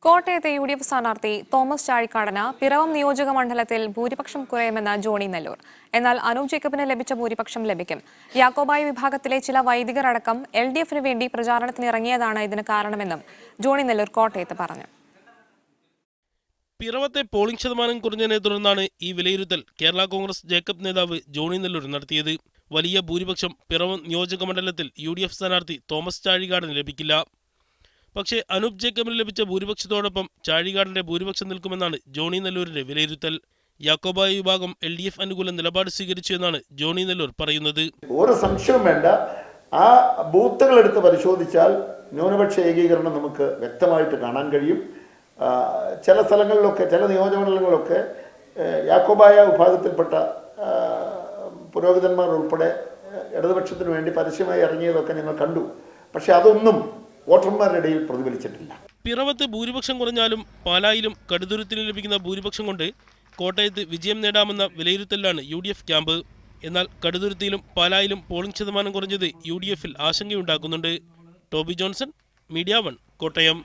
കോട്ടയത്തെ UDF സ്ഥാനാർത്ഥി Thomas ചാഴിക്കാടന് Piravom നിയോജക മണ്ഡലത്തിൽ ഭൂരിപക്ഷം കുറയുമെന്ന് ജോണി നെല്ലൂർ. എന്നാൽ അനൂപ് ജേക്കബിന് ലഭിച്ച ഭൂരിപക്ഷം ലഭിക്കും. യാക്കോബായ വിഭാഗത്തിലെ ചില വൈദികർ അടക്കം LDFന് വേണ്ടി പ്രചാരണത്തിനിറങ്ങിയതാണ് ഇതിന് കാരണമെന്നും ജോണി നെല്ലൂർ കോട്ടയത്ത് പറഞ്ഞു. പിറവത്തെ പോളിംഗ് ശതമാനം കുറഞ്ഞതിനെ തുടർന്നാണ് ഈ വിലയിരുത്തൽ കേരള കോൺഗ്രസ് ജേക്കബ് നേതാവ് ജോണി നെല്ലൂർ നടത്തിയത്. വലിയ ഭൂരിപക്ഷം പിറവം നിയോജക മണ്ഡലത്തിൽ UDF സ്ഥാനാർത്ഥി തോമസ് ചാഴികാടന് ലഭിക്കില്ല. പക്ഷേ അനൂപ് ജേക്കബിന് ലഭിച്ച ഭൂരിപക്ഷത്തോടൊപ്പം ചാഴികാടന്റെ ഭൂരിപക്ഷം നിൽക്കുമെന്നാണ് ജോണി നെല്ലൂരിന്റെ വിലയിരുത്തൽ. യാക്കോബായ വിഭാഗം LDF അനുകൂല നിലപാട് സ്വീകരിച്ചു എന്നാണ് ജോണി നെല്ലൂർ പറയുന്നത്. ഒരു സംശയവും വേണ്ട. ആ ബൂത്തുകൾ എടുത്ത് പരിശോധിച്ചാൽ ന്യൂനപക്ഷ ഏകീകരണം നമുക്ക് വ്യക്തമായിട്ട് കാണാൻ കഴിയും. ചില സ്ഥലങ്ങളിലൊക്കെ, ചില നിയോജകമണ്ഡലങ്ങളിലൊക്കെ യാക്കോബായ വിഭാഗത്തിൽപ്പെട്ട പുരോഹിതന്മാർ ഉൾപ്പെടെ ഇടതുപക്ഷത്തിന് വേണ്ടി പരസ്യമായി ഇറങ്ങിയതൊക്കെ ഞങ്ങൾ കണ്ടു. പക്ഷെ അതൊന്നും വോട്ടർമാരുടെ ഇടയിൽ പ്രതിഫലിച്ചിട്ടില്ല. പിറവത്ത് ഭൂരിപക്ഷം കുറഞ്ഞാലും പാലായിലും കടുതുരുത്തിന് ലഭിക്കുന്ന ഭൂരിപക്ഷം കൊണ്ട് കോട്ടയത്ത് വിജയം നേടാമെന്ന വിലയിരുത്തലാണ് UDF ക്യാമ്പ്. എന്നാൽ കടുതുരുത്തിയിലും പാലായിലും പോളിംഗ് ശതമാനം കുറഞ്ഞത് UDFൽ ആശങ്കയുണ്ടാക്കുന്നുണ്ട്. Toby Johnson, media 1, Kottayam.